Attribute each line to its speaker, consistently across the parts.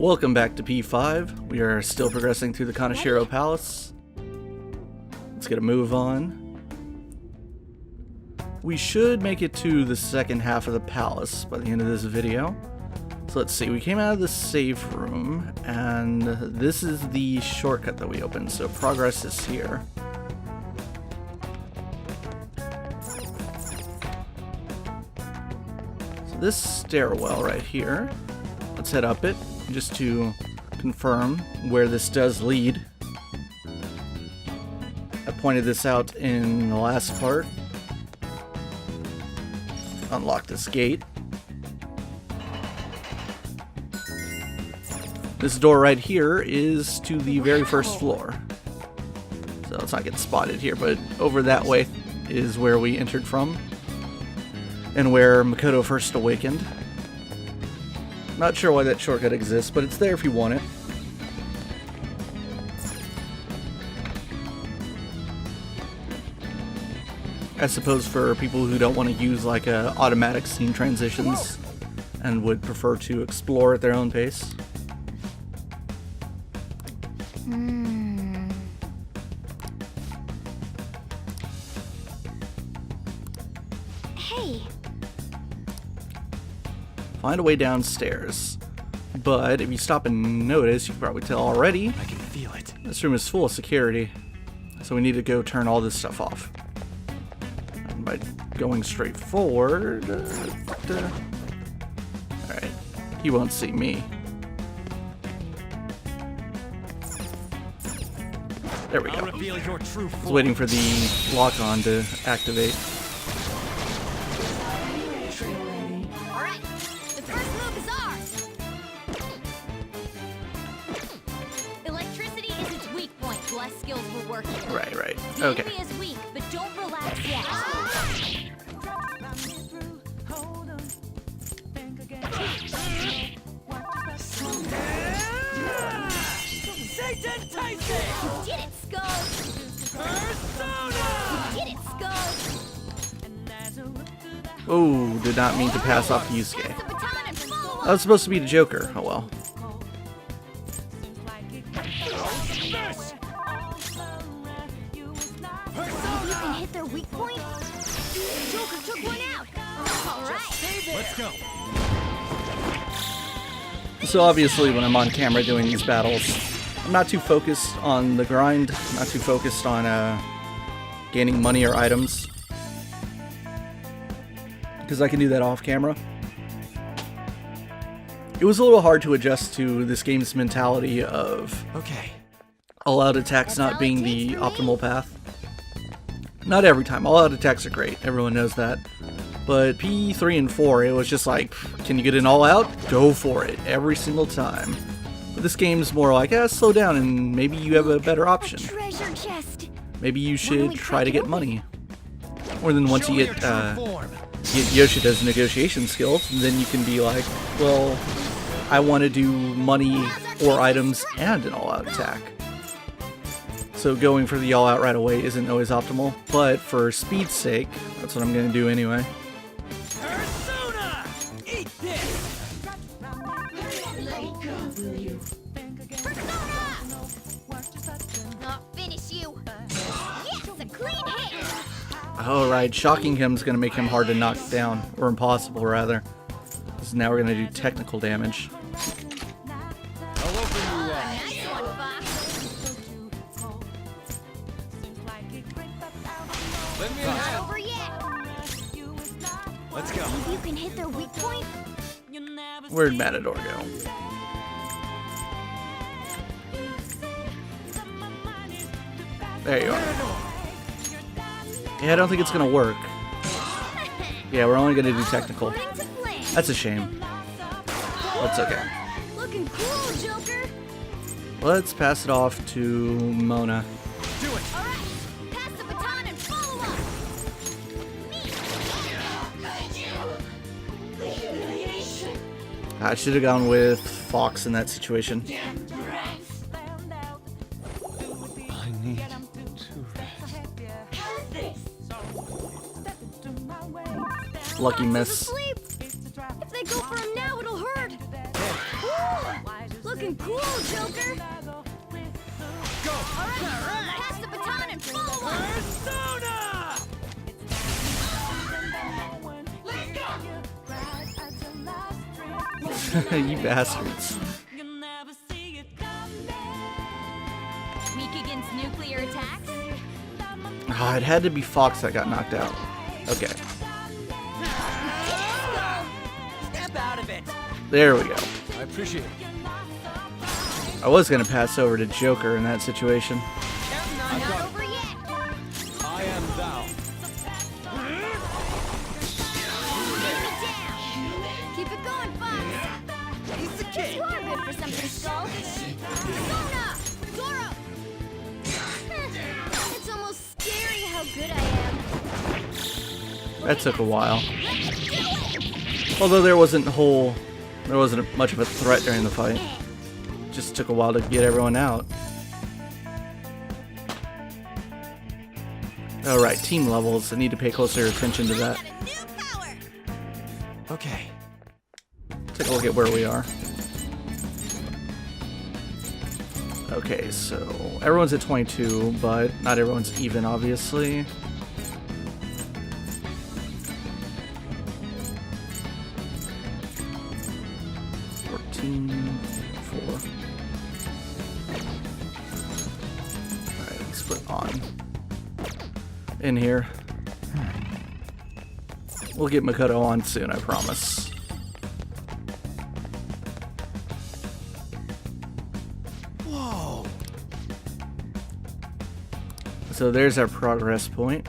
Speaker 1: Welcome back to P5. We are still progressing through the Kaneshiro Palace. Let's get a move on. We should make it to the second half of the palace by the end of this video. So let's see, we came out of the save room, and this is the shortcut that we opened, so progress is here. So this stairwell right here, let's head up it, just to confirm where this does lead. I pointed this out in the last part. Unlock this gate. This door right here is to the very first floor. So let's not get spotted here, but over that way is where we entered from. And where Makoto first awakened. Not sure why that shortcut exists, but it's there if you want it. I suppose for people who don't want to use like automatic scene transitions and would prefer to explore at their own pace.
Speaker 2: Hey.
Speaker 1: Find a way downstairs. But if you stop and notice, you can probably tell already.
Speaker 3: I can feel it.
Speaker 1: This room is full of security. So we need to go turn all this stuff off. And by going straight forward... Alright. He won't see me. There we go.
Speaker 3: I'll reveal your true
Speaker 1: I was waiting for the lock-on to activate.
Speaker 2: Alright, the first move is ours. Electricity is its weak point. Less skills will work here.
Speaker 1: Right.
Speaker 2: The
Speaker 1: Okay.
Speaker 2: enemy is weak, but don't relax yet.
Speaker 3: Satan Tyson!
Speaker 2: You did it, Skull!
Speaker 3: Persona!
Speaker 2: You did it, Skull!
Speaker 1: Oh, did not mean to pass off Yusuke.
Speaker 2: Pass the baton and follow
Speaker 1: That was supposed to be the Joker. Oh well.
Speaker 2: Maybe you can hit their weak point? Joker took one out! Alright!
Speaker 3: Let's go.
Speaker 1: So obviously when I'm on camera doing these battles, I'm not too focused on the grind, not too focused on gaining money or items. Because I can do that off camera. It was a little hard to adjust to this game's mentality of
Speaker 3: Okay.
Speaker 1: all-out attacks not being the optimal path. Not every time. All-out attacks are great. Everyone knows that. But P3 and 4, it was just like, can you get an all-out? Go for it. Every single time. But this game's more like, slow down and maybe you have a better option.
Speaker 2: Treasure chest!
Speaker 1: Maybe you should try to get money. Or then once
Speaker 3: Show
Speaker 1: you
Speaker 3: your
Speaker 1: get,
Speaker 3: true form.
Speaker 1: Yoshida's negotiation skills, then you can be like, well, I want to do money or items and an all-out attack. So going for the all-out right away isn't always optimal, but for speed's sake, that's what I'm going to do anyway.
Speaker 3: Persona! Eat this!
Speaker 2: I'll finish you! Yes, a clean hit!
Speaker 1: Alright, shocking him is going to make him hard to knock down, or impossible rather. So now we're going to do technical damage.
Speaker 3: I'll open you up.
Speaker 2: Nice one, Fox!
Speaker 3: Let me
Speaker 2: Not
Speaker 3: have.
Speaker 2: over yet!
Speaker 3: Let's go.
Speaker 2: Maybe you can hit their weak point?
Speaker 1: Where'd Matador go? There you are. Yeah, I don't think it's going to work. Yeah, we're only going to do technical.
Speaker 2: According to plan.
Speaker 1: That's a shame. That's okay.
Speaker 2: Looking cool, Joker!
Speaker 1: Let's pass it off to Mona.
Speaker 3: Do it.
Speaker 2: Alright, pass the baton and follow up!
Speaker 1: I should have gone with Fox in that situation.
Speaker 3: I need to rest.
Speaker 1: Lucky miss.
Speaker 2: Asleep. If they go for him now, it'll hurt. Ooh, look Looking cool, Joker.
Speaker 3: Go!
Speaker 2: All right, pass the baton and follow up.
Speaker 3: Persona!
Speaker 1: You bastards.
Speaker 2: Weak against nuclear attacks?
Speaker 1: Ah, it had to be Fox that got knocked out. Okay,
Speaker 3: Step out of it!
Speaker 1: there we go.
Speaker 3: I appreciate it.
Speaker 1: I was gonna pass over to Joker in that situation.
Speaker 2: Not over yet.
Speaker 3: I am thou.
Speaker 2: Keep it going, Fox.
Speaker 3: Piece of cake!
Speaker 2: You are good for something, Skull. Persona! Zoro! It's almost scary how good I am.
Speaker 1: That took a while. Although there wasn't much of a threat during the fight. Just took a while to get everyone out. Alright, team levels. I need to pay closer attention to that.
Speaker 3: Okay.
Speaker 1: Take a look at where we are. Okay, so everyone's at 22, but not everyone's even, obviously. Alright, let's put on in here. We'll get Makoto on soon, I promise.
Speaker 3: Whoa!
Speaker 1: So there's our progress point.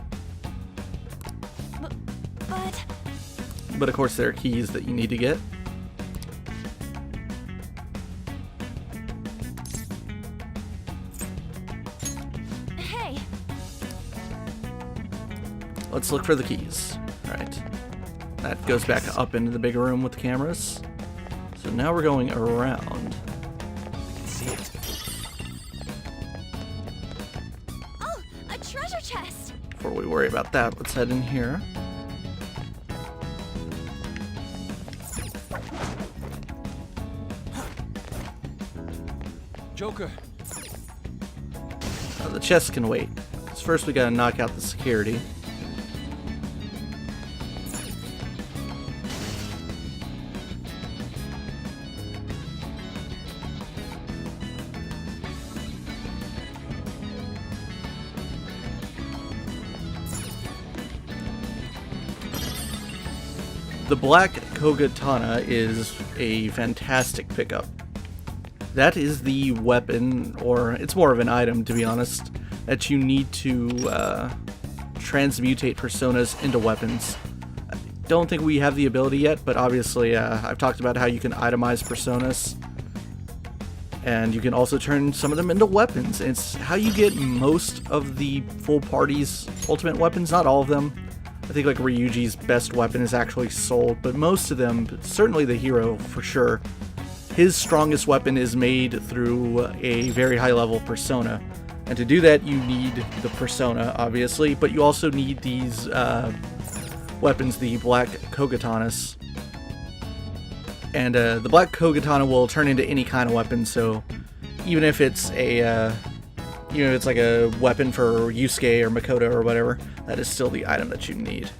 Speaker 1: But of course there are keys that you need to get.
Speaker 2: Hey.
Speaker 1: Let's look for the keys. Alright. That goes back up into the big room with the cameras. So now we're going around.
Speaker 3: I can see it.
Speaker 2: Oh, a treasure chest.
Speaker 1: Before we worry about that, let's head in here.
Speaker 3: Joker.
Speaker 1: The chest can wait. Because first we gotta knock out the security. The Black Kogatana is a fantastic pickup. That is the weapon, or it's more of an item to be honest, that you need to transmutate personas into weapons. I don't think we have the ability yet, but obviously I've talked about how you can itemize personas. And you can also turn some of them into weapons. It's how you get most of the full party's ultimate weapons, not all of them. I think like Ryuji's best weapon is actually sold, but most of them, certainly the hero for sure, his strongest weapon is made through a very high level persona. And to do that you need the persona obviously, but you also need these weapons, the Black Kogatanas. And the Black Kogatana will turn into any kind of weapon, so even if it's a it's like a weapon for Yusuke or Makoto or whatever, that is still the item that you need.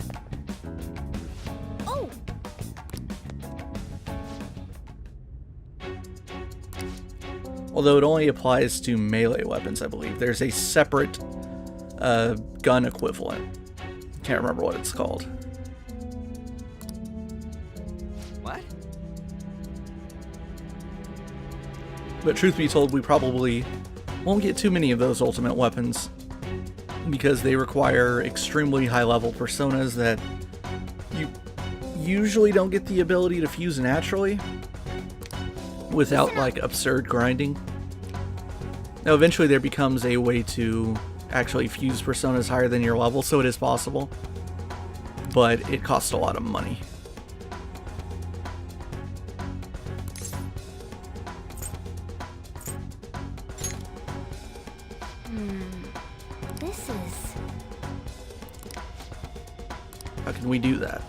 Speaker 2: Oh.
Speaker 1: Although it only applies to melee weapons, I believe. There's a separate gun equivalent. Can't remember what it's called.
Speaker 3: What?
Speaker 1: But truth be told, we probably won't get too many of those ultimate weapons because they require extremely high level personas that you usually don't get the ability to fuse naturally without like absurd grinding. Now eventually there becomes a way to actually fuse personas higher than your level, so it is possible, but it costs a lot of money.
Speaker 2: This is...
Speaker 1: How can we do that?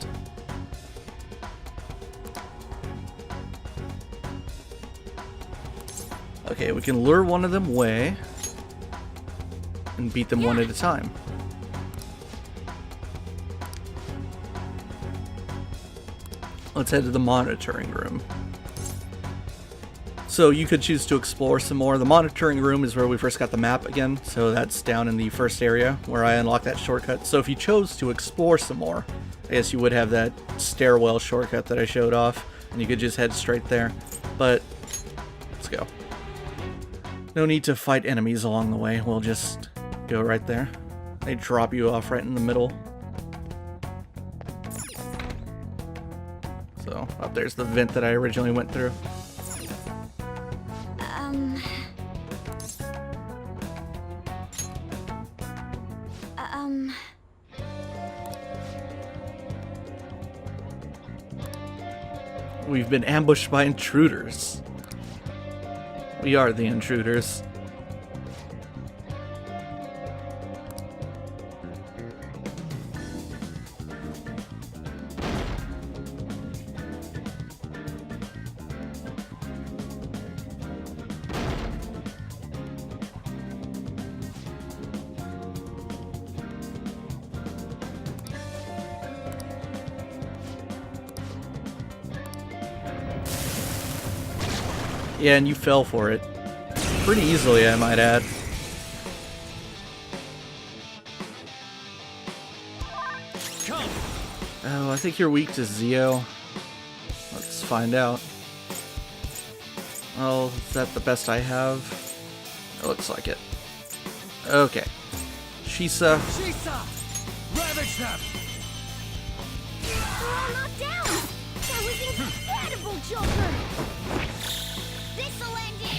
Speaker 1: Okay, we can lure one of them away and beat them one at a time. Let's head to the monitoring room. So you could choose to explore some more. The monitoring room is where we first got the map again, so that's down in the first area where I unlocked that shortcut. So if you chose to explore some more, I guess you would have that stairwell shortcut that I showed off, and you could just head straight there. But let's go. No need to fight enemies along the way, we'll just go right there. They drop you off right in the middle. So up there's the vent that I originally went through. We've been ambushed by intruders. We are the intruders. Yeah, and you fell for it. Pretty easily, I might add. Oh, I think you're weak to Zeo. Let's find out. Oh, is that the best I have? It looks like it. Okay. Shisa.
Speaker 3: Shisa! Ravage them!
Speaker 2: We're all knocked down! That was incredible, Joker! This'll end it!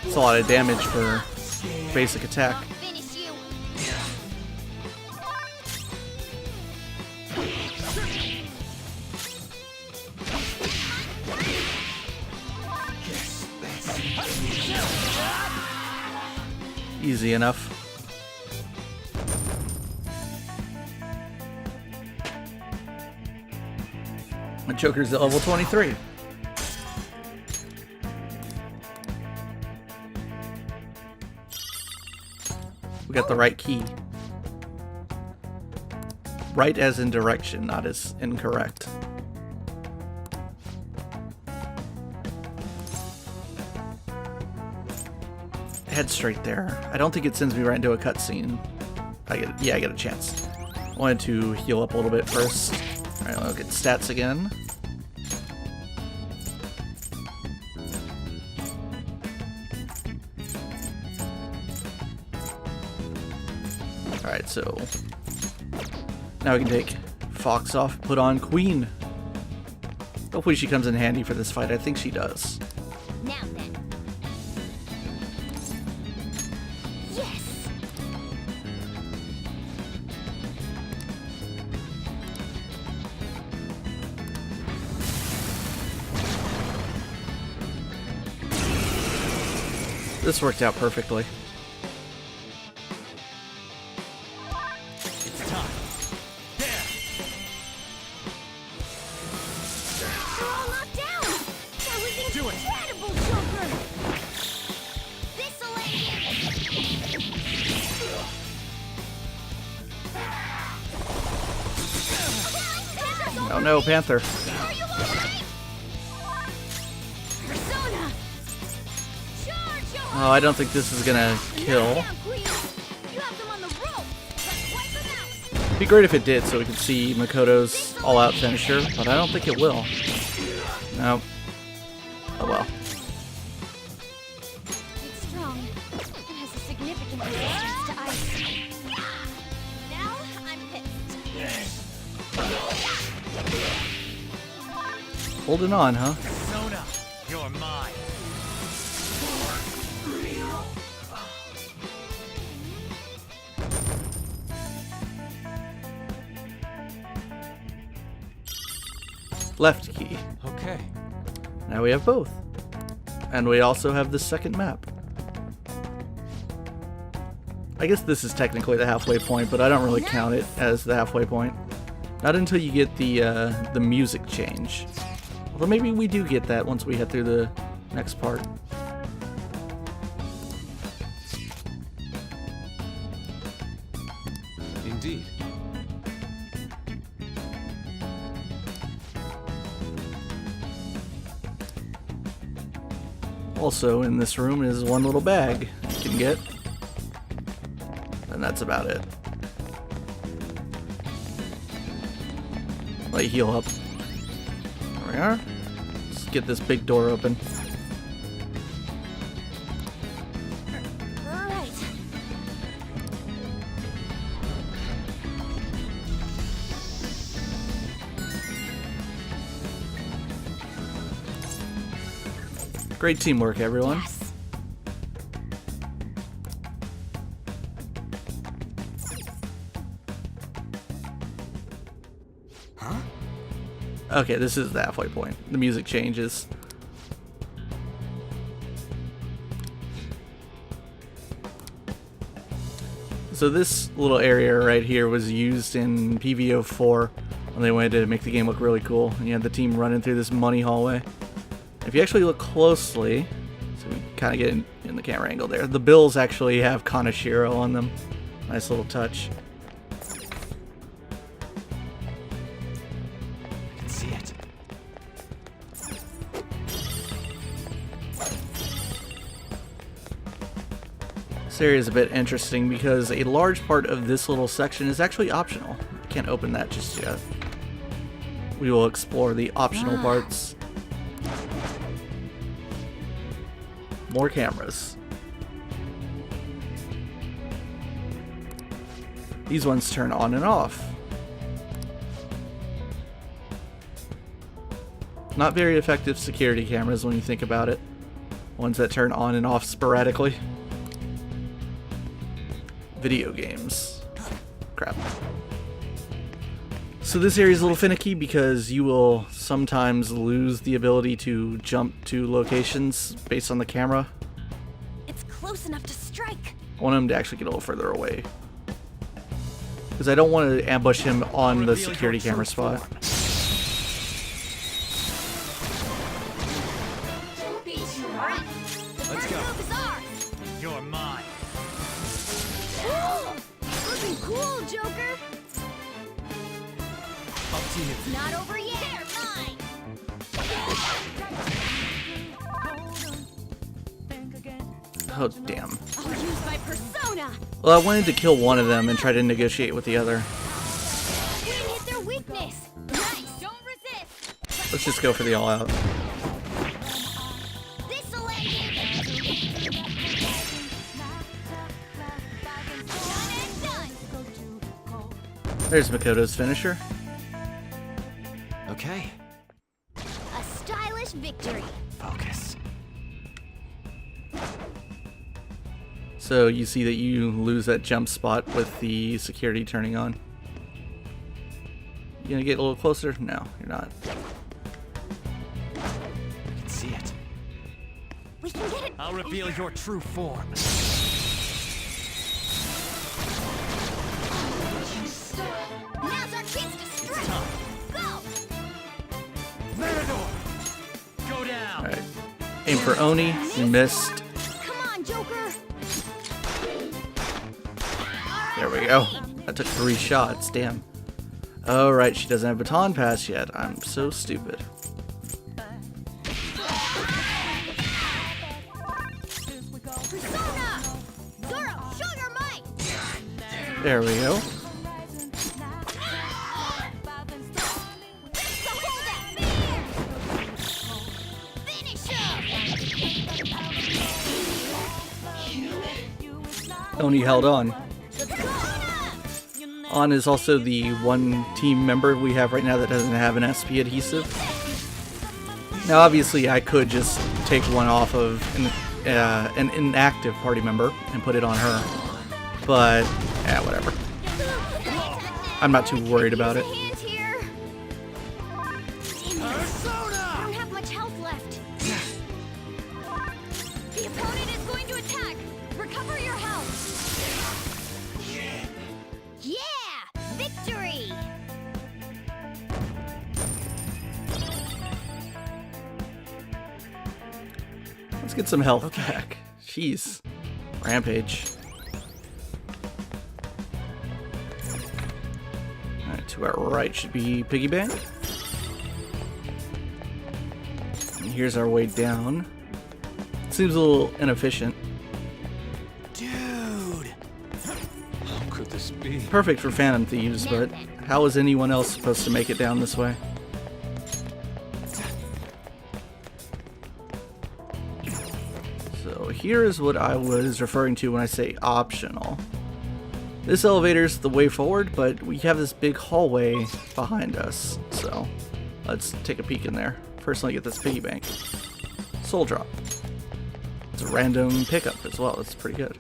Speaker 1: It's a lot of damage for basic attack.
Speaker 2: I'll finish you.
Speaker 1: Easy enough. My Joker's at level 23. We got the right key. Right as in direction, not as incorrect. Head straight there. I don't think it sends me right into a cutscene. I get a chance. I wanted to heal up a little bit first. Alright, look at stats again. Alright, so now we can take Fox off, put on Queen. Hopefully she comes in handy for this fight. I think she does.
Speaker 2: Now then. Yes!
Speaker 1: This worked out perfectly.
Speaker 3: It's time. There!
Speaker 2: We're all knocked down! That was
Speaker 3: Do it.
Speaker 2: incredible, Joker! This'll end it!
Speaker 1: Oh no, Panther.
Speaker 2: Are you alright? Persona! Charge, Joker!
Speaker 1: Oh, I don't think this is gonna kill.
Speaker 2: You have them on the rope! Let's wipe them out!
Speaker 1: It'd be great if it did, so we could see Makoto's all-out finisher, but I don't think it will. No. Oh well.
Speaker 2: It's strong. It has a significant resistance to ice. Now I'm pissed.
Speaker 1: Holding on, huh?
Speaker 3: Persona, you're mine.
Speaker 1: Left key.
Speaker 3: Okay.
Speaker 1: Now we have both. And we also have the second map. I guess this is technically the halfway point, but I don't really count it as the halfway point. Not until you get the music change. Although maybe we do get that once we head through the next part.
Speaker 4: Indeed.
Speaker 1: Also in this room is one little bag you can get. And that's about it. Let you heal up. There we are. Let's get this big door open.
Speaker 2: All right.
Speaker 1: Great teamwork, everyone.
Speaker 2: Yes.
Speaker 1: Okay, this is the halfway point. The music changes. So this little area right here was used in PvO4 when they wanted to make the game look really cool. And you had the team running through this money hallway. If you actually look closely, so we kind of get in the camera angle there, the bills actually have Kanashiro on them. Nice little touch.
Speaker 4: I can see it.
Speaker 1: This area is a bit interesting because a large part of this little section is actually optional. Can't open that just yet. We will explore the optional parts. More cameras. These ones turn on and off. Not very effective security cameras when you think about it. Ones that turn on and off sporadically. Video games. Crap. So this area is a little finicky because you will sometimes lose the ability to jump to locations based on the camera.
Speaker 2: It's close enough to strike.
Speaker 1: I want him to actually get a little further away. Because I don't want to ambush him on the security camera spot.
Speaker 3: Let's go. You're mine.
Speaker 2: Looking cool, Joker.
Speaker 3: Up to you.
Speaker 2: It's not over yet. They're mine.
Speaker 1: Oh, damn.
Speaker 2: I'll use my persona.
Speaker 1: Well, I wanted to kill one of them and try to negotiate with the other.
Speaker 2: We hit their weakness. Nice. Don't resist.
Speaker 1: Let's just go for the all-out.
Speaker 2: This'll end it. Done and done.
Speaker 1: There's Makoto's finisher.
Speaker 4: Okay.
Speaker 2: A stylish victory.
Speaker 4: Focus.
Speaker 1: So you see that you lose that jump spot with the security turning on. You gonna get a little closer? No, you're not.
Speaker 4: I can see it.
Speaker 2: We can get it.
Speaker 3: I'll reveal your true form.
Speaker 2: Now's our chance to strike. Go.
Speaker 3: Matador! Go down!
Speaker 1: Alright. Aim for Oni. You missed.
Speaker 2: Come on, Joker.
Speaker 1: There we go. That took 3 shots. Damn. Oh, right. She doesn't have baton pass yet. I'm so stupid.
Speaker 2: Persona. Zoro, show your might.
Speaker 1: There we go.
Speaker 2: So hold that fear. Finish him.
Speaker 1: Oni held on.
Speaker 2: Persona.
Speaker 1: On is also the one team member we have right now that doesn't have an SP adhesive. Now, obviously, I could just take one off of an inactive party member and put it on her. But, yeah, whatever. I'm not too worried about it.
Speaker 2: Hand here. I don't have much health left. The opponent is going to attack. Recover your health. Yeah! Victory!
Speaker 1: Let's get some health back. Jeez. Rampage. Alright, to our right should be Piggy Bank. And here's our way down. Seems a little inefficient.
Speaker 4: Dude! How could this be?
Speaker 1: Perfect for Phantom Thieves, but how is anyone else supposed to make it down this way? So here is what I was referring to when I say optional. This elevator's the way forward, but we have this big hallway behind us. So let's take a peek in there. First, let me get this piggy bank. Soul drop. It's a random pickup as well. It's pretty good.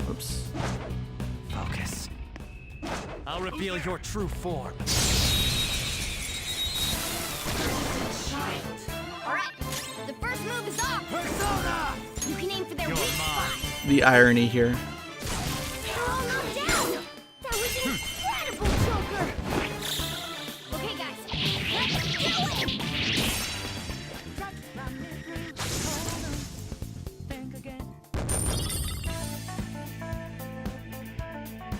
Speaker 1: Oops.
Speaker 4: Focus.
Speaker 3: I'll reveal your true form.
Speaker 2: Alright, the first move is off! Persona! You can aim for their
Speaker 3: You're
Speaker 2: weak spot!
Speaker 1: The irony here.
Speaker 2: They're all knocked down! That was incredible, Joker! Okay, guys, let's do it!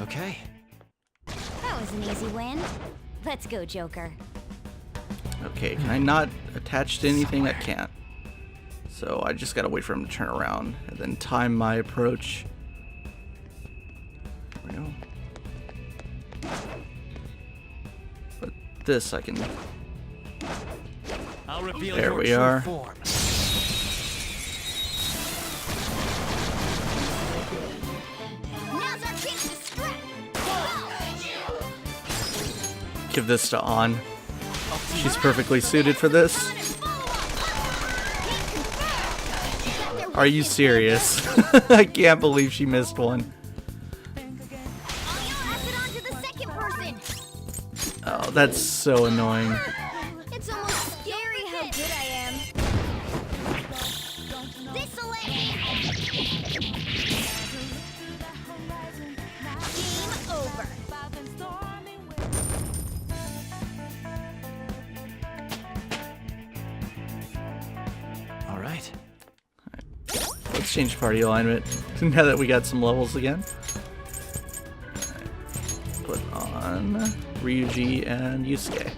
Speaker 4: Okay.
Speaker 2: That was an easy win. Let's go, Joker.
Speaker 1: Okay, can I not attach to anything? That can't. So I just gotta wait for him to turn around and then time my approach. There we go. But this I can.
Speaker 3: I'll reveal
Speaker 1: There
Speaker 3: your
Speaker 1: we
Speaker 3: true
Speaker 1: are.
Speaker 3: form.
Speaker 2: Now's our chance to strike!
Speaker 1: Give this to On. She's perfectly suited for this. Are you serious? I can't believe she missed one. Oh, that's so annoying.
Speaker 2: It's almost scary how good I am. This'll end. Game over.
Speaker 4: All right.
Speaker 1: Let's change party alignment now that we got some levels again. Put on Ryuji and Yusuke.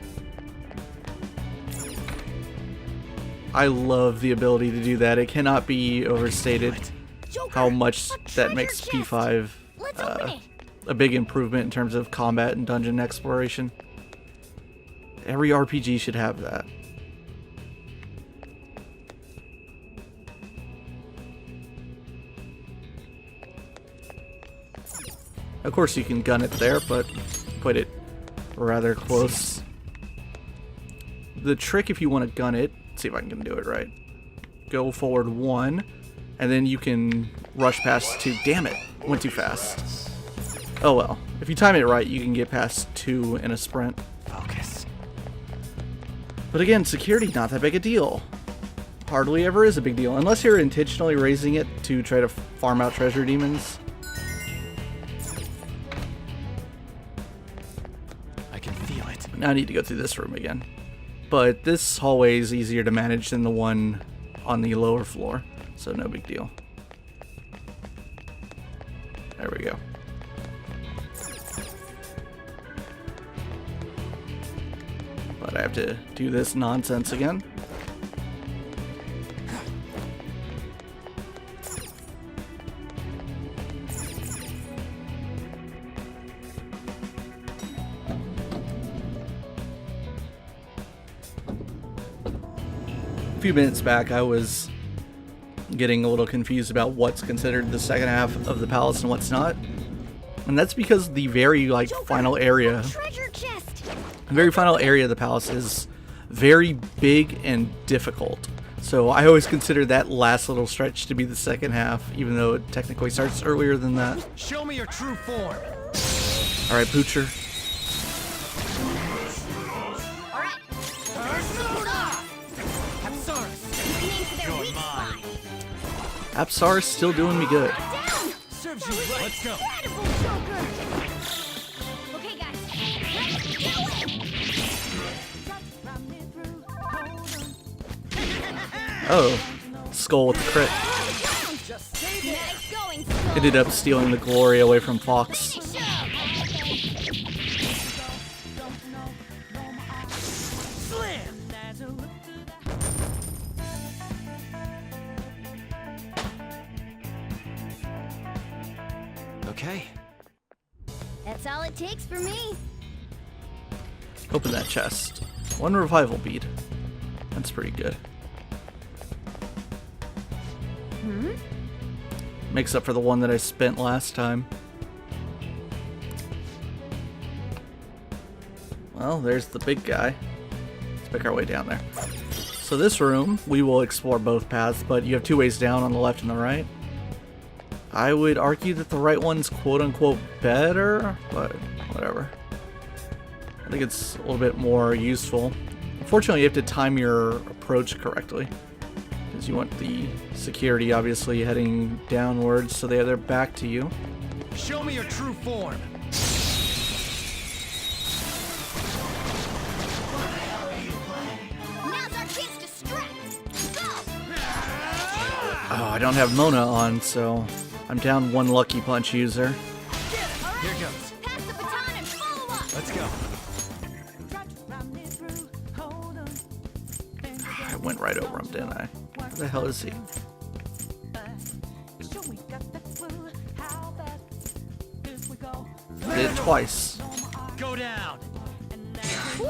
Speaker 1: I love the ability to do that. It cannot be overstated how much that makes P5
Speaker 2: Let's open it.
Speaker 1: a big improvement in terms of combat and dungeon exploration. Every RPG should have that. Of course you can gun it there, but put it rather close. The trick if you want to gun it, let's see if I can do it right. Go forward 1, and then you can rush past 2. Damn it, went too fast. Oh well, if you time it right, you can get past 2 in a sprint.
Speaker 4: Focus.
Speaker 1: But again, security, not that big a deal. Hardly ever is a big deal, unless you're intentionally raising it to try to farm out treasure demons.
Speaker 4: I can feel it.
Speaker 1: Now I need to go through this room again. But this hallway is easier to manage than the one on the lower floor, so no big deal. There we go. But I have to do this nonsense again. A few minutes back, I was getting a little confused about what's considered the second half of the palace and what's not. And that's because the very final area,
Speaker 2: Treasure chest.
Speaker 1: the very final area of the palace is very big and difficult. So I always consider that last little stretch to be the second half, even though it technically starts earlier than that.
Speaker 3: Show me your true form.
Speaker 1: Alright, Poocher.
Speaker 2: All right. You can aim for their weak spot.
Speaker 1: Apsar's still doing me good.
Speaker 2: Down.
Speaker 3: Serves you right. Let's go.
Speaker 2: Incredible, Joker. Okay, guys, let's do it.
Speaker 1: Oh, skull with the crit.
Speaker 2: Nice going, Skull.
Speaker 1: Ended up stealing the glory away from Fox.
Speaker 2: Finish up.
Speaker 3: Slam!
Speaker 4: Okay.
Speaker 2: That's all it takes for me.
Speaker 1: Open that chest. 1 revival bead. That's pretty good. Makes up for the one that I spent last time. Well, there's the big guy. Let's pick our way down there. So this room, we will explore both paths, but you have 2 ways down on the left and the right. I would argue that the right one's quote-unquote better, but whatever. I think it's a little bit more useful. Unfortunately, you have to time your approach correctly, because you want the security obviously heading downwards so they're back to you.
Speaker 3: Show me your true form.
Speaker 2: Now's our chance to strike. Go.
Speaker 1: Oh, I don't have Mona on, so I'm down 1 lucky punch user.
Speaker 3: Here goes.
Speaker 2: Pass the baton and follow up.
Speaker 3: Let's go.
Speaker 1: I went right over him, didn't I? Where the hell is he? Did it twice.
Speaker 3: Go down.
Speaker 2: Woo!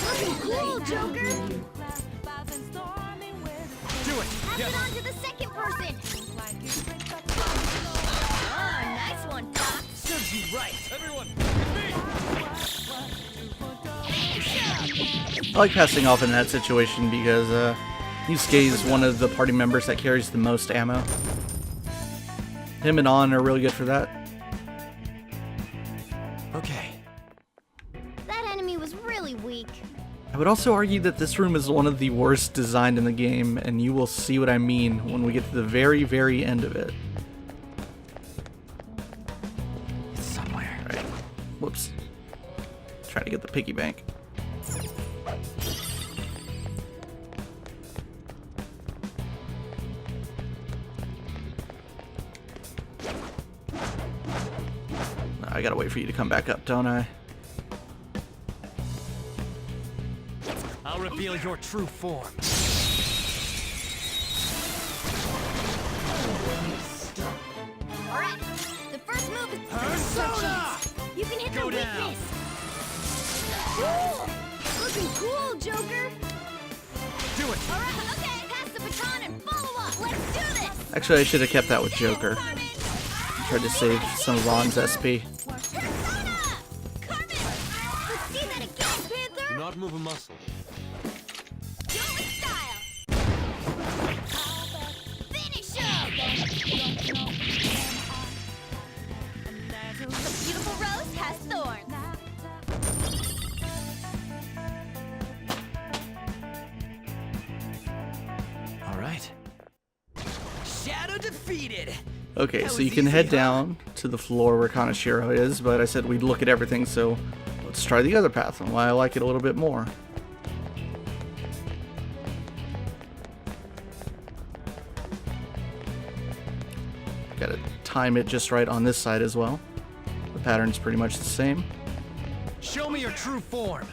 Speaker 2: Looking cool, Joker.
Speaker 3: Do it.
Speaker 2: Pass
Speaker 3: Yes.
Speaker 2: it on to the second person. Oh, nice one, Fox.
Speaker 3: Serves you right. Everyone.
Speaker 2: Finish up.
Speaker 1: I like passing off in that situation because Yusuke is one of the party members that carries the most ammo. Him and On are really good for that.
Speaker 4: Okay.
Speaker 2: That enemy was really weak.
Speaker 1: I would also argue that this room is one of the worst designed in the game, and you will see what I mean when we get to the very, very end of it.
Speaker 4: It's somewhere.
Speaker 1: Alright. Whoops. Trying to get the piggy bank. I gotta wait for you to come back up, don't I?
Speaker 3: I'll reveal your true form.
Speaker 2: All right. The first move is
Speaker 3: Persona!
Speaker 2: You can hit
Speaker 3: Go
Speaker 2: the
Speaker 3: down.
Speaker 2: weakness. Woo! Looking cool, Joker.
Speaker 3: Do it.
Speaker 2: All right. Okay. Pass the baton and follow up. Let's do this.
Speaker 1: Actually, I should have kept that with Joker. Tried to save some of On's SP.
Speaker 2: Persona! Carmen! Let's see that again, Panther.
Speaker 3: Do not move a muscle.
Speaker 2: Joker style. Finish up. The beautiful rose has thorns.
Speaker 4: All right.
Speaker 3: Shadow defeated.
Speaker 1: Okay,
Speaker 3: That
Speaker 1: so
Speaker 3: was
Speaker 1: you can
Speaker 3: easy,
Speaker 1: head
Speaker 3: huh?
Speaker 1: down to the floor where Kanashiro is, but I said we'd look at everything, so let's try the other path and why I like it a little bit more. Gotta time it just right on this side as well. The pattern's pretty much the same.
Speaker 3: Show me your true form.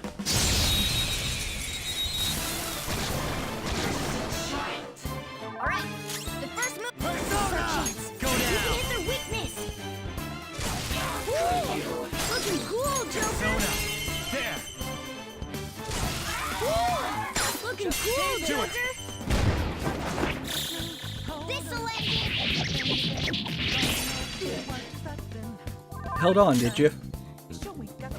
Speaker 2: All right. The first move.
Speaker 3: Persona! Go
Speaker 2: You can
Speaker 3: down.
Speaker 2: hit their weakness. Woo! Looking cool, Joker.
Speaker 3: Persona. There.
Speaker 2: Woo! Looking cool,
Speaker 3: Do
Speaker 2: Joker.
Speaker 3: it.
Speaker 2: This'll end it.
Speaker 1: Held on, did you?
Speaker 2: Beat him down.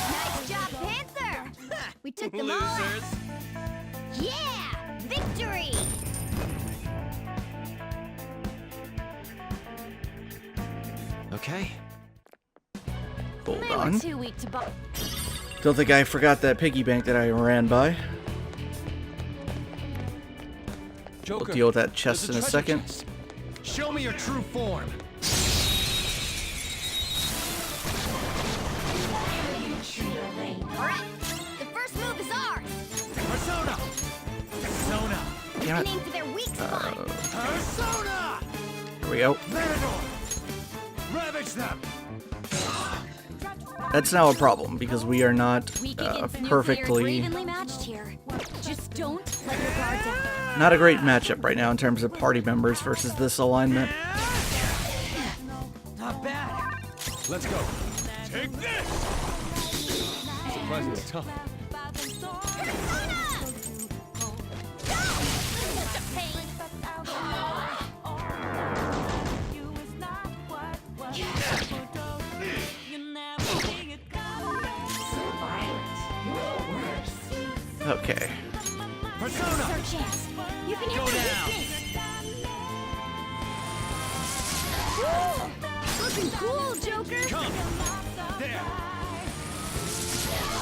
Speaker 2: Nice job, Panther. We took them all out.
Speaker 3: Losers.
Speaker 2: Yeah! Victory!
Speaker 4: Okay.
Speaker 1: Hold
Speaker 2: They were
Speaker 1: on.
Speaker 2: too weak to ball.
Speaker 1: Don't think I forgot that piggy bank that I ran by. We'll
Speaker 3: Joker.
Speaker 1: deal with that chest
Speaker 3: there's
Speaker 1: in a
Speaker 3: treasure
Speaker 1: second.
Speaker 3: chest. Show me your true form.
Speaker 2: All right. The first move is ours.
Speaker 3: Persona.
Speaker 1: Damn it.
Speaker 2: Aiming for their weak spot.
Speaker 3: Persona!
Speaker 1: Here we go.
Speaker 3: Matador! Ravage them!
Speaker 1: That's now a problem because we are not
Speaker 2: Weak against nuclear, we're
Speaker 1: perfectly,
Speaker 2: evenly matched here. Just don't let your guard down.
Speaker 1: not a great matchup right now in terms of party members versus this alignment.
Speaker 3: Not bad. Let's go. Take this! Surprisingly tough.
Speaker 1: Okay.
Speaker 3: Persona!
Speaker 2: Our chance. You can
Speaker 3: Go
Speaker 2: hit
Speaker 3: down.
Speaker 2: this. Looking cool, Joker.
Speaker 3: Come! There!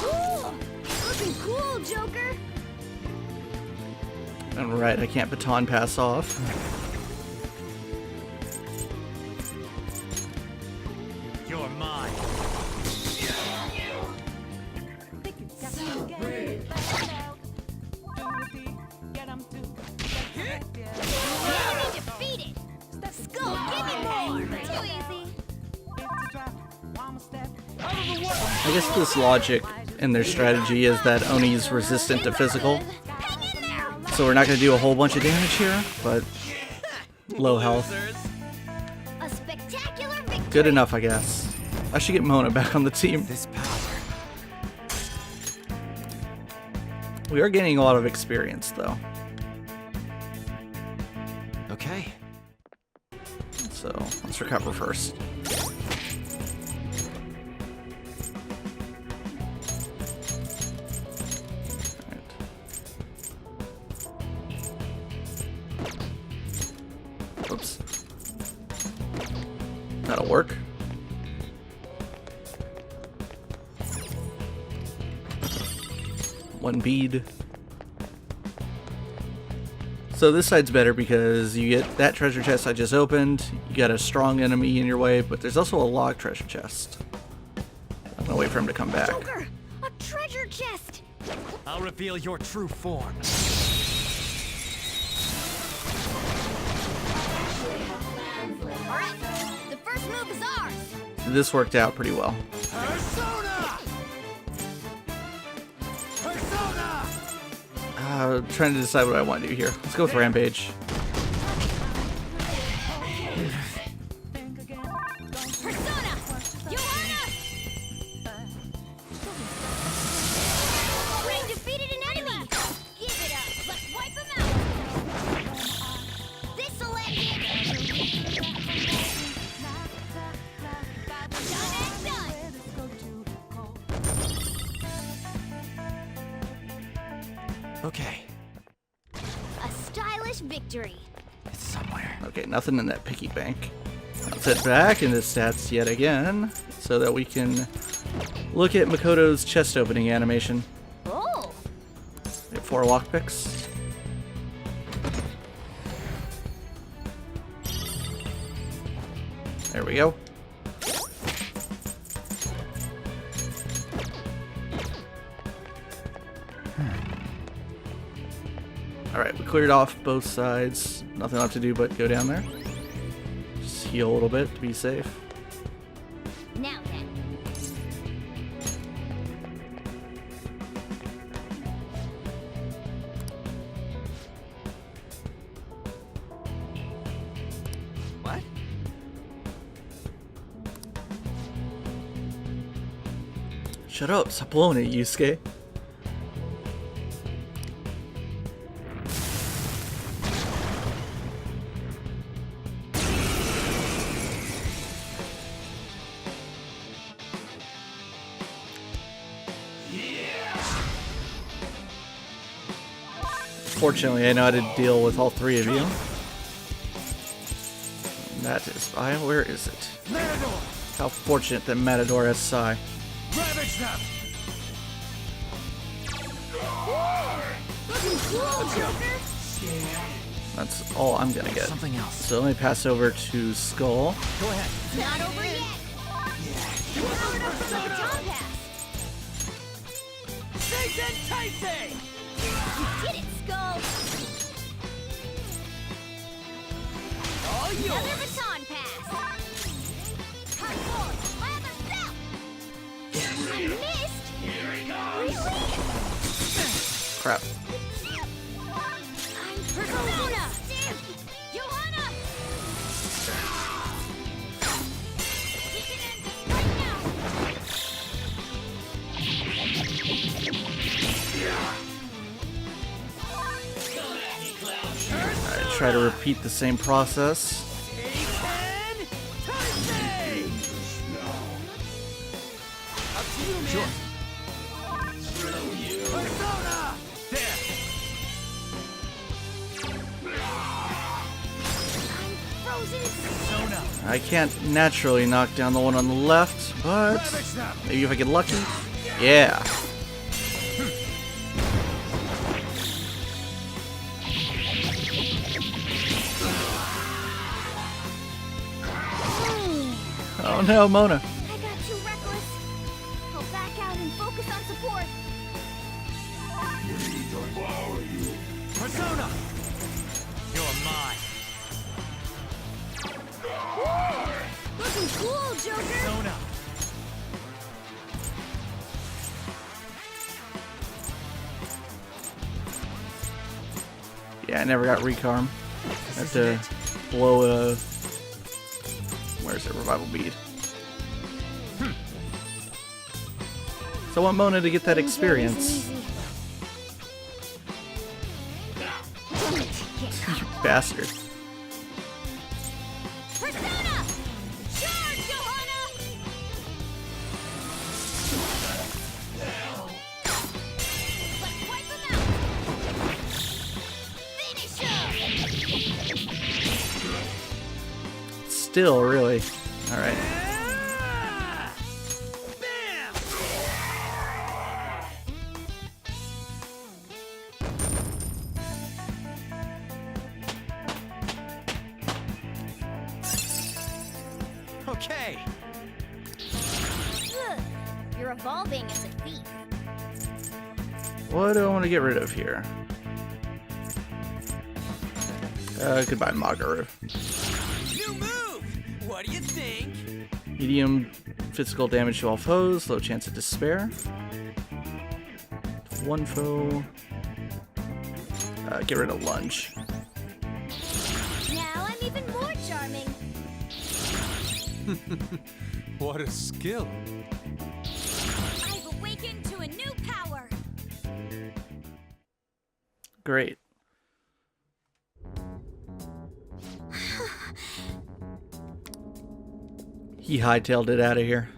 Speaker 2: Cool. Looking cool, Joker.
Speaker 1: Alright, I can't baton pass off.
Speaker 3: You're mine.
Speaker 2: Enemy defeated. Skull, give me more. Too easy.
Speaker 1: I guess this logic in their strategy is that Oni's resistant to physical,
Speaker 2: Hang in there.
Speaker 1: so we're not going to do a whole bunch of damage here, but low health.
Speaker 2: A spectacular victory.
Speaker 1: Good enough, I guess. I should get Mona back on the team.
Speaker 4: This power.
Speaker 1: We are gaining a lot of experience, though.
Speaker 4: Okay.
Speaker 1: So let's recover first. Alright. Oops. That'll work. One bead. So this side's better because you get that treasure chest I just opened, you got a strong enemy in your way, but there's also a locked treasure chest. I'm gonna wait for him to come back.
Speaker 2: Joker, a treasure chest.
Speaker 3: I'll reveal your true form.
Speaker 2: All right, the first move is ours.
Speaker 1: This worked out pretty well.
Speaker 3: Persona! Persona!
Speaker 1: Trying to decide what I want to do here. Let's go with Rampage.
Speaker 2: Persona, Johanna. Ring defeated an enemy. Give it up. Let's wipe him out. This'll end it. Done and done.
Speaker 4: Okay.
Speaker 2: A stylish victory.
Speaker 4: It's somewhere.
Speaker 1: Okay, nothing in that piggy bank. Let's head back into stats yet again so that we can look at Makoto's chest opening animation.
Speaker 2: Oh,
Speaker 1: We have 4 lockpicks. There we go. Alright, we cleared off both sides. Nothing left to do but go down there. Just heal a little bit to be safe.
Speaker 2: now then.
Speaker 4: What?
Speaker 1: Shut up, stop blowing it, Yusuke. Fortunately, I know how to deal with all 3 of you. And that is Sai. Where is it?
Speaker 3: Matador!
Speaker 1: How fortunate that Matador has Sai.
Speaker 3: Ravage them!
Speaker 2: Looking cool, Joker.
Speaker 1: That's all I'm gonna get.
Speaker 4: Something else.
Speaker 1: So let me pass over to Skull.
Speaker 3: Go ahead.
Speaker 2: Not over yet. You powered up from the baton pass.
Speaker 3: Satan Tyson!
Speaker 2: You did it, Skull. Another baton pass. Hot forward. My other step. I missed. Really?
Speaker 1: Crap.
Speaker 2: I'm Persona. Johanna. We can end this right now.
Speaker 1: Alright, try to repeat the same process.
Speaker 3: Sure. Persona! There!
Speaker 2: I'm frozen.
Speaker 3: Persona!
Speaker 1: I can't naturally knock down the one on the left, but maybe if I get lucky. Yeah. Oh no, Mona.
Speaker 2: I got too reckless. I'll back out and focus on support.
Speaker 3: Persona! You're mine.
Speaker 2: Looking cool, Joker.
Speaker 3: Persona!
Speaker 1: Yeah, I never got recarm. I have to blow a... Where's it? Revival bead. So I want Mona to get that experience. You bastard.
Speaker 2: Persona! Charge, Johanna! Let's wipe them out! Finish him!
Speaker 1: Still, really. Alright.
Speaker 3: Bam! Okay.
Speaker 2: Ugh, you're evolving as a thief.
Speaker 1: What do I want to get rid of here? Goodbye, Magaru.
Speaker 4: New move! What do you think?
Speaker 1: Medium physical damage to all foes, low chance of despair. One foe. Get rid of lunge.
Speaker 2: Now I'm even more charming.
Speaker 4: What a skill.
Speaker 2: I've awakened to a new power.
Speaker 1: Great. He hightailed it out of here.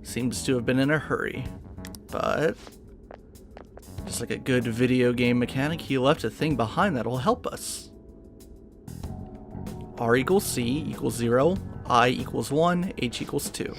Speaker 1: Seems to have been in a hurry. But just like a good video game mechanic, he left a thing behind that'll help us. R equals C equals 0, I equals 1, H equals 2.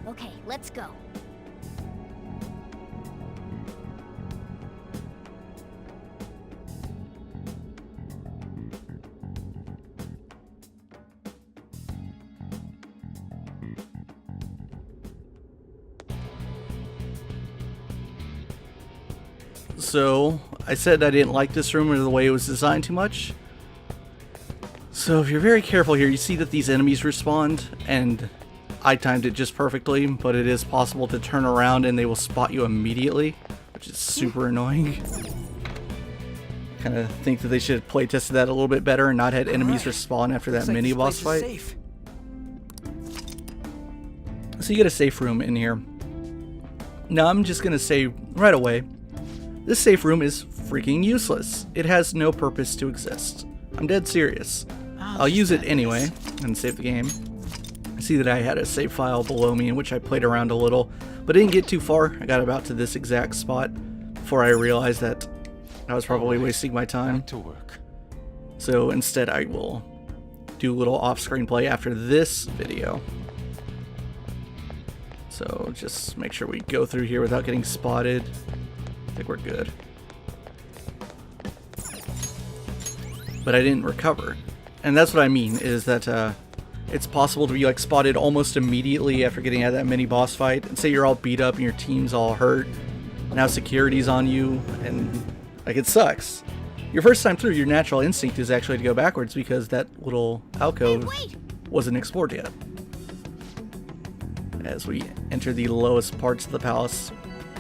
Speaker 2: Okay, let's go.
Speaker 1: So, I said I didn't like this room or the way it was designed too much. So if you're very careful here, you see that these enemies respawn, and I timed it just perfectly, but it is possible to turn around and they will spot you immediately, which is super annoying. I kind of think that they should have play tested that a little bit better and not had enemies respawn after that mini boss fight.
Speaker 4: Safe.
Speaker 1: So you get a safe room in here. Now I'm just gonna say right away, this safe room is freaking useless. It has no purpose to exist. I'm dead serious. I'll use it anyway and save the game. I see that I had a save file below me in which I played around a little, but didn't get too far. I got about to this exact spot before I realized that I was probably wasting my time.
Speaker 4: Back to work.
Speaker 1: So instead I will do a little off-screen play after this video. So just make sure we go through here without getting spotted. I think we're good. But I didn't recover. And that's what I mean, is that it's possible to be like spotted almost immediately after getting out of that mini boss fight. And say you're all beat up and your team's all hurt. Now security's on you, and like it sucks. Your first time through, your natural instinct is actually to go backwards because that little alcove wasn't explored yet. As we enter the lowest parts of the palace.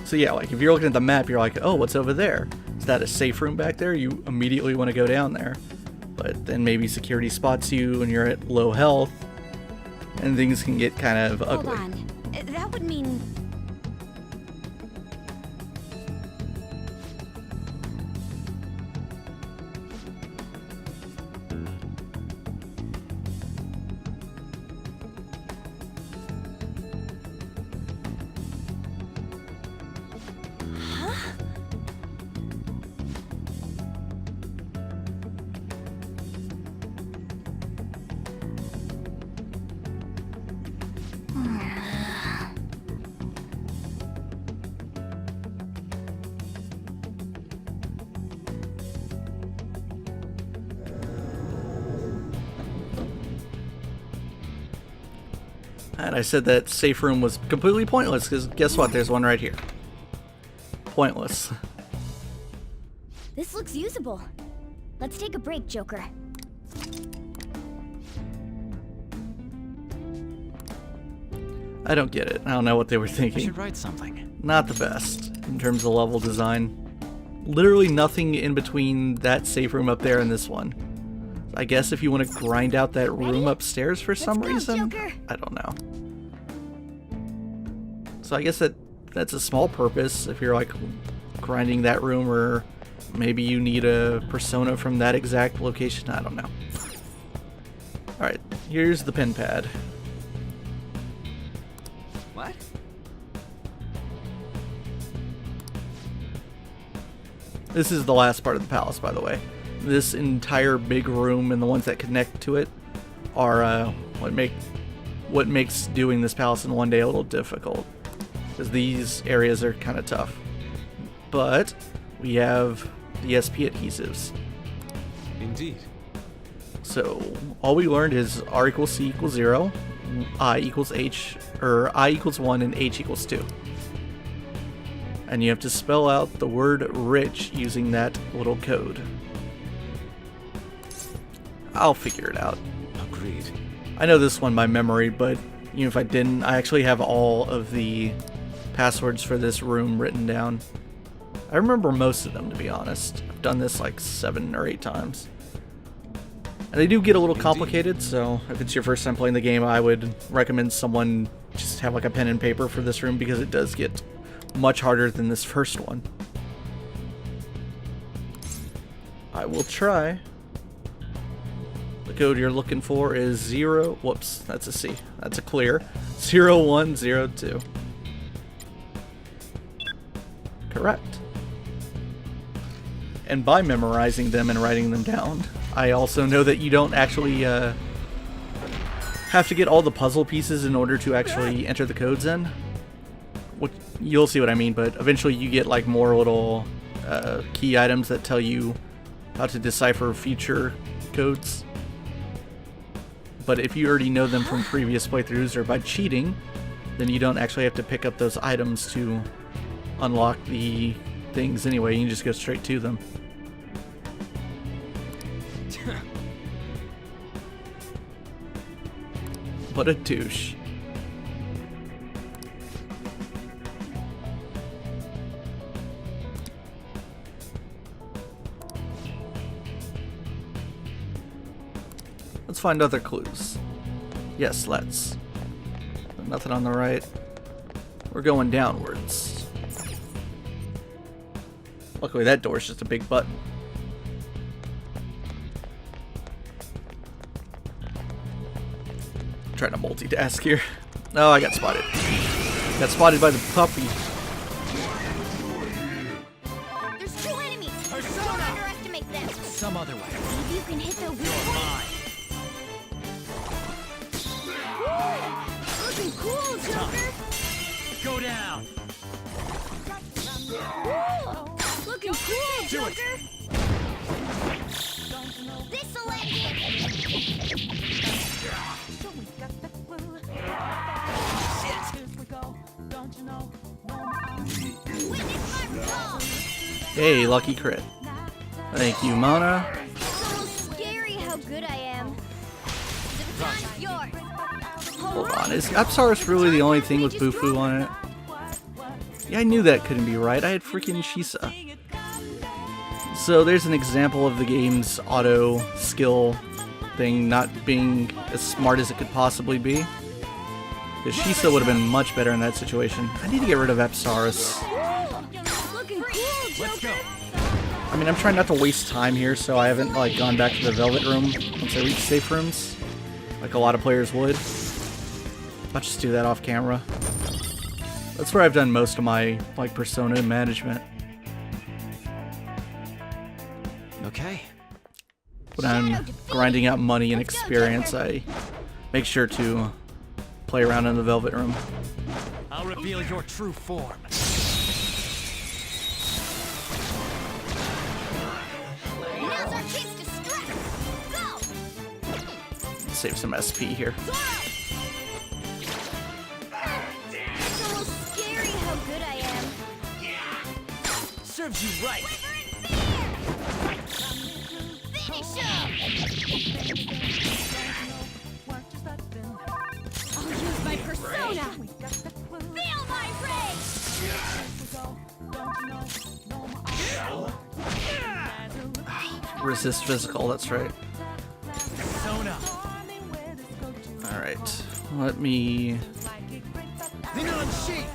Speaker 1: So yeah, like if you're looking at the map, you're like, oh, what's over there? Is that a safe room back there? You immediately want to go down there. But then maybe security spots you and you're at low health, and things can get kind of ugly.
Speaker 2: Hold on. That would mean...
Speaker 1: And I said that safe room was completely pointless, because guess what? There's one right here. Pointless.
Speaker 2: This looks usable. Let's take a break, Joker.
Speaker 1: I don't get it. I don't know what they were
Speaker 3: I
Speaker 1: thinking.
Speaker 3: should write something.
Speaker 1: Not the best in terms of level design. Literally nothing in between that safe room up there and this one. I guess if you want to grind out that room upstairs for some
Speaker 2: Let's go,
Speaker 1: reason,
Speaker 2: Joker.
Speaker 1: I don't know. So I guess that's a small purpose if you're like grinding that room, or maybe you need a persona from that exact location. I don't know. Alright, here's the pen pad.
Speaker 4: What?
Speaker 1: This is the last part of the palace, by the way. This entire big room and the ones that connect to it are what makes doing this palace in one day a little difficult, because these areas are kind of tough. But we have the SP adhesives.
Speaker 3: Indeed.
Speaker 1: So all we learned is R equals C equals 0, I equals H, or I equals 1 and H equals 2. And you have to spell out the word rich using that little code. I'll figure it out.
Speaker 3: Agreed.
Speaker 1: I know this one by memory, but even if I didn't, I actually have all of the passwords for this room written down. I remember most of them, to be honest. I've done this like 7 or 8 times. And they do get a little complicated, so if it's your first time playing the game, I would recommend someone just have like a pen and paper for this room, because it does get much harder than this first one. I will try. The code you're looking for is 0, whoops, that's a C. That's a clear. 0102. Correct. And by memorizing them and writing them down, I also know that you don't actually have to get all the puzzle pieces in order to actually enter the codes in. You'll see what I mean, but eventually you get like more little key items that tell you how to decipher future codes. But if you already know them from previous playthroughs or by cheating, then you don't actually have to pick up those items to unlock the things anyway. You can just go straight to them. What a douche. Let's find other clues. Yes, let's. Nothing on the right. We're going downwards. Luckily that door's just a big button. I'm trying to multitask here. Oh, I got spotted. Got spotted by the puppy.
Speaker 2: There's 2 enemies. Don't underestimate them.
Speaker 3: Some other way.
Speaker 2: Maybe you can hit
Speaker 3: Go down.
Speaker 2: Looking cool,
Speaker 3: Do it.
Speaker 2: Joker. This'll end it. Witness my resolve.
Speaker 1: Hey, lucky crit. Thank you, Mana.
Speaker 2: It's almost scary how good I am. The baton's yours.
Speaker 1: Hold on, is Apsaris really the only thing with Bufu on it? Yeah, I knew that couldn't be right. I had freaking Shisa. So there's an example of the game's auto skill thing not being as smart as it could possibly be. Because Shisa would have been much better in that situation. I need to get rid of Apsaris.
Speaker 2: Looking cool,
Speaker 3: Let's go.
Speaker 2: Joker.
Speaker 1: I mean, I'm trying not to waste time here, so I haven't like gone back to the Velvet Room once I reach safe rooms, like a lot of players would. I'll just do that off camera. That's where I've done most of my like persona management.
Speaker 3: Okay.
Speaker 1: When I'm grinding out money and experience, I make sure to play around in the Velvet Room.
Speaker 3: I'll reveal your true form.
Speaker 2: Now's our chance to strike. Go.
Speaker 1: Save some SP here.
Speaker 2: It's almost scary how good I am.
Speaker 3: Serves you right.
Speaker 2: Finish him. I'll use my persona. Feel my rage.
Speaker 1: Resist physical, that's right.
Speaker 3: Persona.
Speaker 1: Alright, let me...
Speaker 3: Lean on sheet.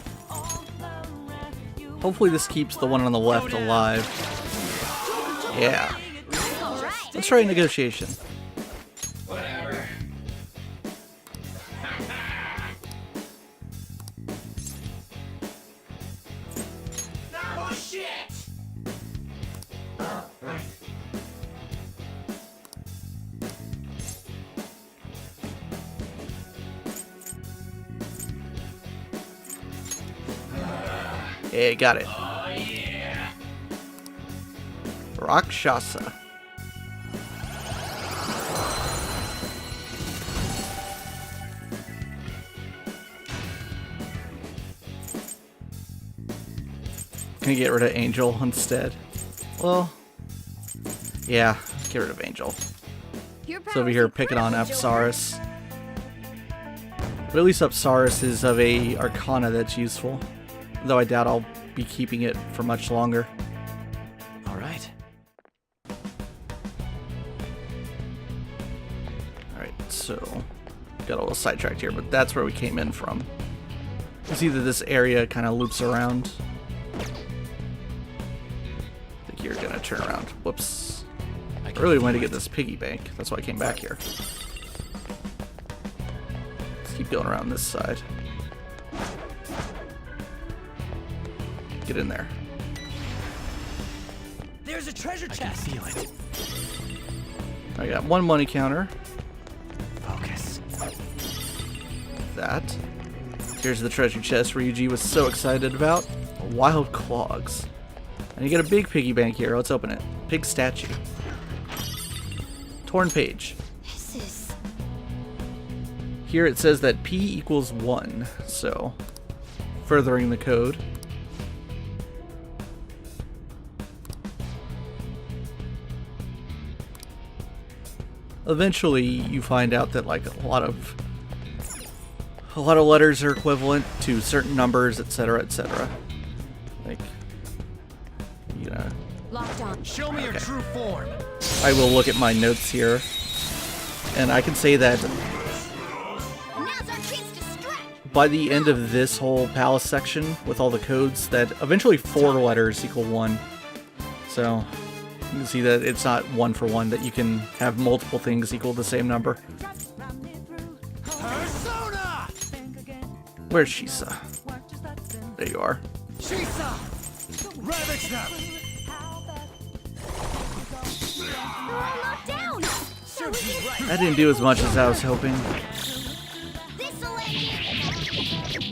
Speaker 1: Hopefully this keeps the one on the left alive. Yeah.
Speaker 2: All right.
Speaker 1: Let's try a negotiation.
Speaker 4: Oh shit!
Speaker 1: Yeah, got it.
Speaker 4: Oh yeah!
Speaker 1: Rakshasa. Can you get rid of Angel instead? Well, yeah, get rid of Angel. It's over here picking on Apsaris. But at least Apsaris is of a Arcana that's useful. Though I doubt I'll be keeping it for much longer.
Speaker 3: All right.
Speaker 1: Alright, so got a little sidetracked here, but that's where we came in from. You see that this area kind of loops around. I think you're gonna turn around. Whoops. I really wanted to get this piggy bank. That's why I came back here. Let's keep going around this side. Get in there.
Speaker 4: There's a treasure
Speaker 3: I can
Speaker 4: chest.
Speaker 3: feel it.
Speaker 1: I got one money counter.
Speaker 3: Focus.
Speaker 1: That. Here's the treasure chest Ryuji was so excited about. Wild clogs. And you get a big piggy bank here. Let's open it. Pig statue. Torn page.
Speaker 2: This is.
Speaker 1: Here it says that P equals 1. So, furthering the code. Eventually, you find out that like a lot of letters are equivalent to certain numbers, etc., etc. Like, you know,
Speaker 2: Locked on.
Speaker 3: Show me your
Speaker 1: Okay.
Speaker 3: true form.
Speaker 1: I will look at my notes here, and I can say that
Speaker 2: Now's our chance to strike.
Speaker 1: by the end of this whole palace section with all the codes, that eventually 4 letters equal 1. So you can see that it's not 1 for 1, that you can have multiple things equal the same number.
Speaker 3: Persona.
Speaker 1: Where's Shisa? There you are.
Speaker 3: Shisa. Ravage them.
Speaker 2: They're all knocked down. So we
Speaker 3: Serves you
Speaker 2: can.
Speaker 3: right.
Speaker 1: That didn't do as much as I was hoping.
Speaker 2: This'll end it.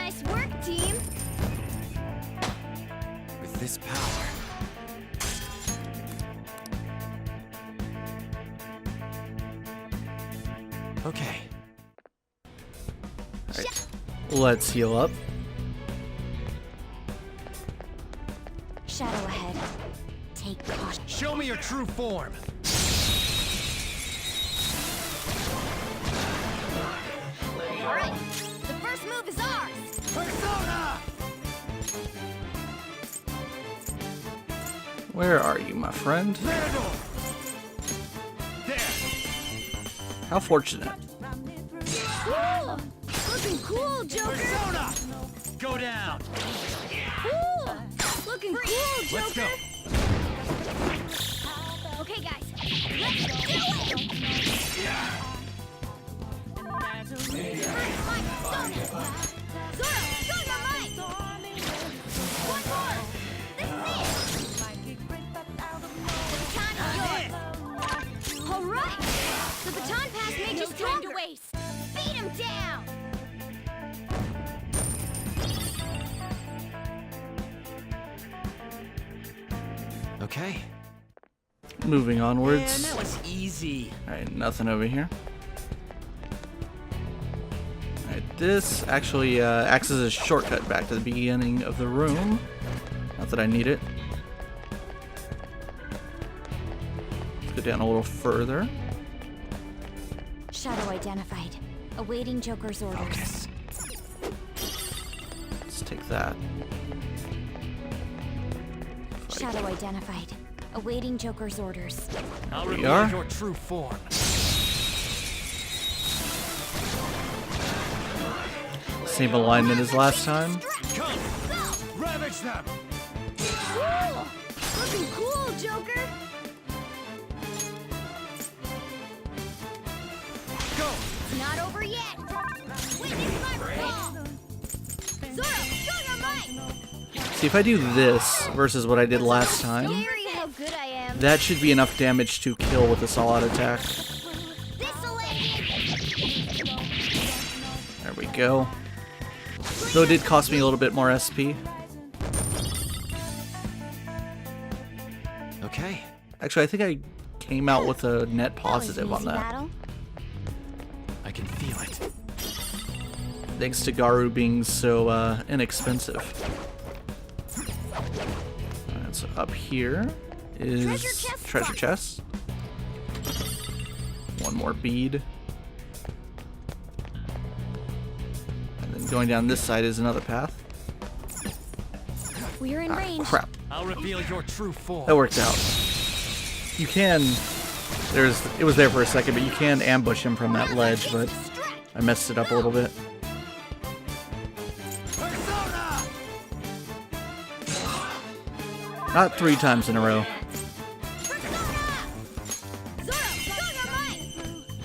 Speaker 2: Nice work, team.
Speaker 4: With this power. Okay.
Speaker 1: Alright. Let's heal up.
Speaker 2: Shadow ahead. Take caution.
Speaker 3: Show me your true form.
Speaker 2: All right. The first move is ours.
Speaker 3: Persona!
Speaker 1: Where are you, my friend?
Speaker 3: Randall! There!
Speaker 1: How fortunate.
Speaker 2: Ooh, looking cool, Joker.
Speaker 3: Persona! Go down!
Speaker 2: Ooh, looking cool, Joker.
Speaker 3: Let's go!
Speaker 2: Okay, guys, let's do it. Zoro, show your might. One more. This is it. The baton is yours. All right. The baton pass made you stronger. To waste. Beat him down.
Speaker 4: Okay.
Speaker 1: Moving
Speaker 3: Man,
Speaker 1: onwards.
Speaker 3: that was easy.
Speaker 1: Alright, nothing over here. Alright, this actually acts as a shortcut back to the beginning of the room. Not that I need it. Let's go down a little further.
Speaker 2: Shadow identified. Awaiting Joker's orders.
Speaker 1: Let's take that.
Speaker 2: Shadow identified. Awaiting Joker's orders.
Speaker 3: I'll
Speaker 1: we
Speaker 3: reveal
Speaker 1: are.
Speaker 3: your true form.
Speaker 1: Same alignment as last time.
Speaker 3: Come! Ravage them!
Speaker 2: Cool! Looking cool, Joker!
Speaker 3: Go!
Speaker 2: It's not over yet! Witness my fall! Zoro, show your might!
Speaker 1: See, if I do this versus what I did last time,
Speaker 2: Scary how good I am!
Speaker 1: that should be enough damage to kill with this all-out attack.
Speaker 2: This'll end it!
Speaker 1: There we go. Though it did cost me a little bit more SP.
Speaker 4: Okay.
Speaker 1: Actually, I think I came out with a net
Speaker 2: That was
Speaker 1: positive
Speaker 2: an
Speaker 1: on
Speaker 2: easy
Speaker 1: that.
Speaker 2: battle.
Speaker 4: I can feel it.
Speaker 1: Thanks to Garu being so inexpensive. Alright, so up here is treasure chest. One more bead. And then going down this side is another path.
Speaker 2: We're in
Speaker 1: Ah,
Speaker 2: range.
Speaker 1: crap.
Speaker 3: I'll reveal your true form.
Speaker 1: That worked out. You can... it was there for a second, but you can ambush him from that ledge, but I messed it up a little bit.
Speaker 3: Persona!
Speaker 1: Not 3 times in a row.
Speaker 2: Zoro, show your might!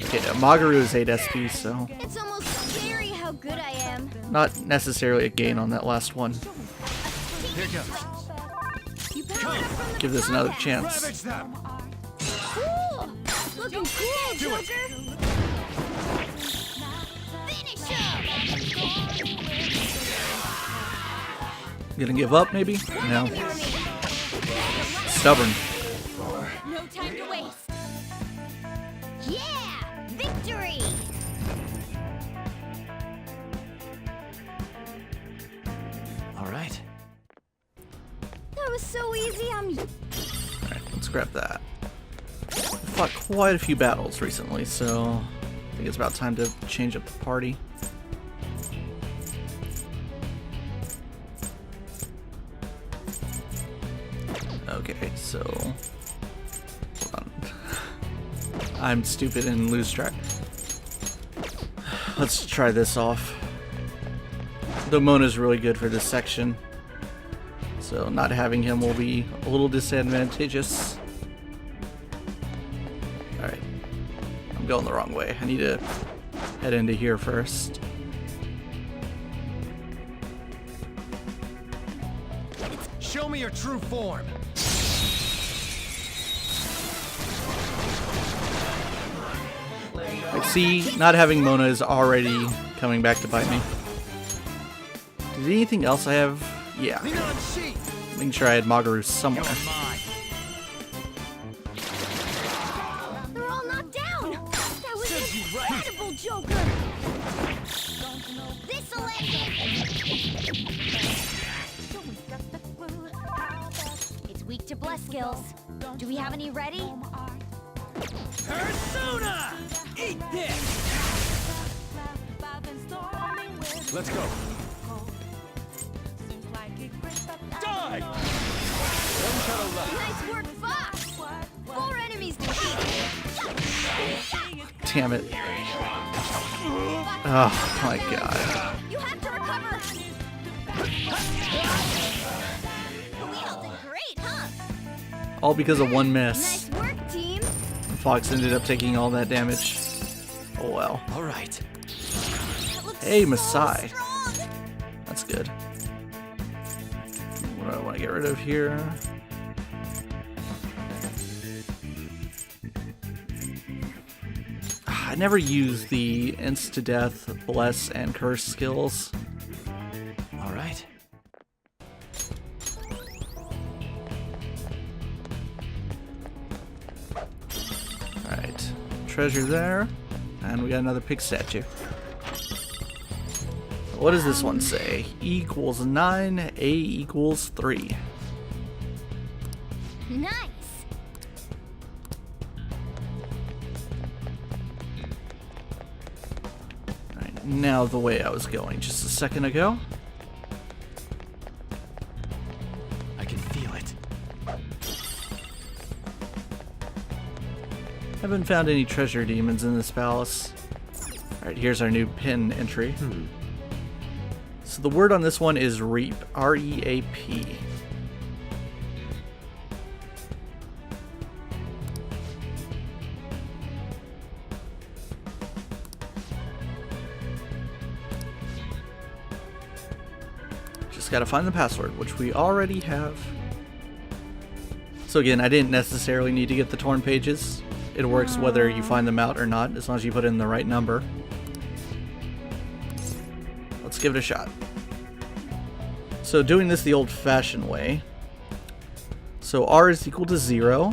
Speaker 1: Okay, Magaru is 8 SP, so
Speaker 2: It's almost scary how good I am.
Speaker 1: not necessarily a gain on that last one.
Speaker 3: Here goes.
Speaker 2: You powered up from the
Speaker 1: Give this another chance.
Speaker 3: Ravage them!
Speaker 2: Cool! Looking cool,
Speaker 3: Do it.
Speaker 2: Joker! Finish him!
Speaker 1: Gonna give up, maybe? No.
Speaker 2: Enemy remaining.
Speaker 1: Stubborn.
Speaker 2: No time to waste. Yeah! Victory!
Speaker 4: All right.
Speaker 2: That was so easy,
Speaker 1: Alright, let's grab that. I fought quite a few battles recently, so I think it's about time to change up the party. Okay, so... Hold on. I'm stupid and lose track. Let's try this off. The Mona's really good for this section, so not having him will be a little disadvantageous. Alright. I'm going the wrong way. I need to head into here first.
Speaker 3: Show me your true form.
Speaker 1: Like, see, not having Mona is already coming back to bite me. Did anything else I have? Yeah.
Speaker 3: Lean on sheet.
Speaker 1: Making sure I had Magaru somewhere.
Speaker 3: You're mine.
Speaker 2: They're all knocked down. That was
Speaker 3: Serves you right.
Speaker 2: incredible, Joker. This'll end. It's weak to bless skills. Do we have any ready?
Speaker 4: Persona! Eat this!
Speaker 3: Let's go. Die! One shadow left.
Speaker 2: Nice work, Fox. 4 enemies defeated.
Speaker 1: Damn it. Oh my god.
Speaker 2: You have to recover. We all did great, huh?
Speaker 1: All because of one miss.
Speaker 2: Nice work, team.
Speaker 1: Fox ended up taking all that damage. Oh well.
Speaker 3: All right.
Speaker 2: That looks
Speaker 1: Hey,
Speaker 2: so
Speaker 1: Masai.
Speaker 2: strong.
Speaker 1: That's good. What do I want to get rid of here? I never use the insta-death, bless, and curse skills.
Speaker 3: All right.
Speaker 1: Alright. Treasure there. And we got another pig statue. What does this one say? E equals 9, A equals 3.
Speaker 2: Nice.
Speaker 1: Alright, now the way I was going just a second ago.
Speaker 3: I can feel it.
Speaker 1: Haven't found any treasure demons in this palace. Alright, here's our new pin entry. So the word on this one is reap. R-E-A-P. Just gotta find the password, which we already have. So again, I didn't necessarily need to get the torn pages. It works whether you find them out or not, as long as you put in the right number. Let's give it a shot. So doing this the old-fashioned way. So R is equal to 0.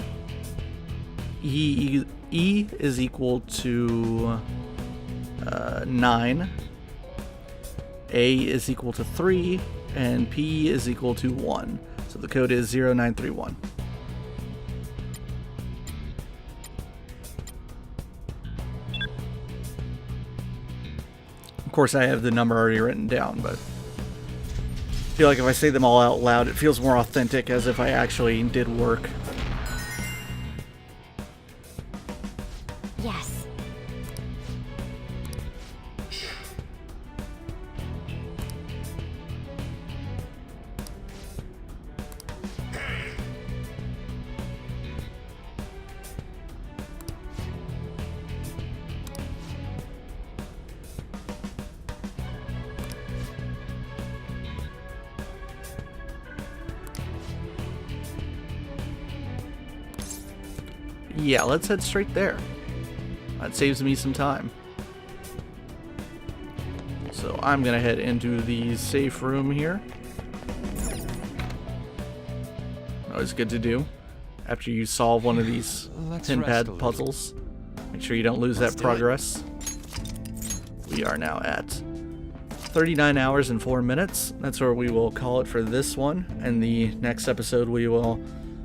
Speaker 1: E is equal to 9. A is equal to 3. And P is equal to 1. So the code is 0931. Of course, I have the number already written down, but I feel like if I say them all out loud, it feels more authentic, as if I actually did work.
Speaker 2: Yes.
Speaker 1: Yeah, let's head straight there. That saves me some time. So I'm gonna head into the safe room here. Always good to do after you solve one of these
Speaker 3: Let's
Speaker 1: pin
Speaker 3: rest a
Speaker 1: pad
Speaker 3: little.
Speaker 1: puzzles. Make sure you don't lose
Speaker 3: Let's
Speaker 1: that
Speaker 3: do it.
Speaker 1: progress. We are now at 39 hours and 4 minutes. That's where we will call it for this one. And the next episode we will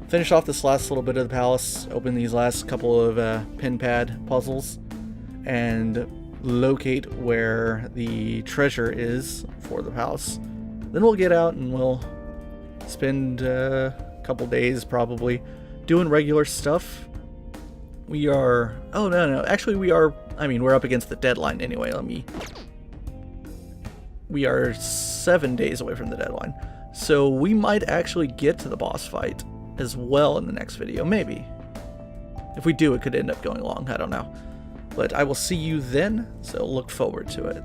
Speaker 1: finish off this last little bit of the palace, open these last couple of pin pad puzzles, and locate where the treasure is for the palace. Then we'll get out and we'll spend a couple days probably doing regular stuff. We are... Oh, no. Actually, we are... I mean, we're up against the deadline anyway. We are 7 days away from the deadline. So we might actually get to the boss fight as well in the next video. Maybe. If we do, it could end up going long. I don't know. But I will see you then, so look forward to it.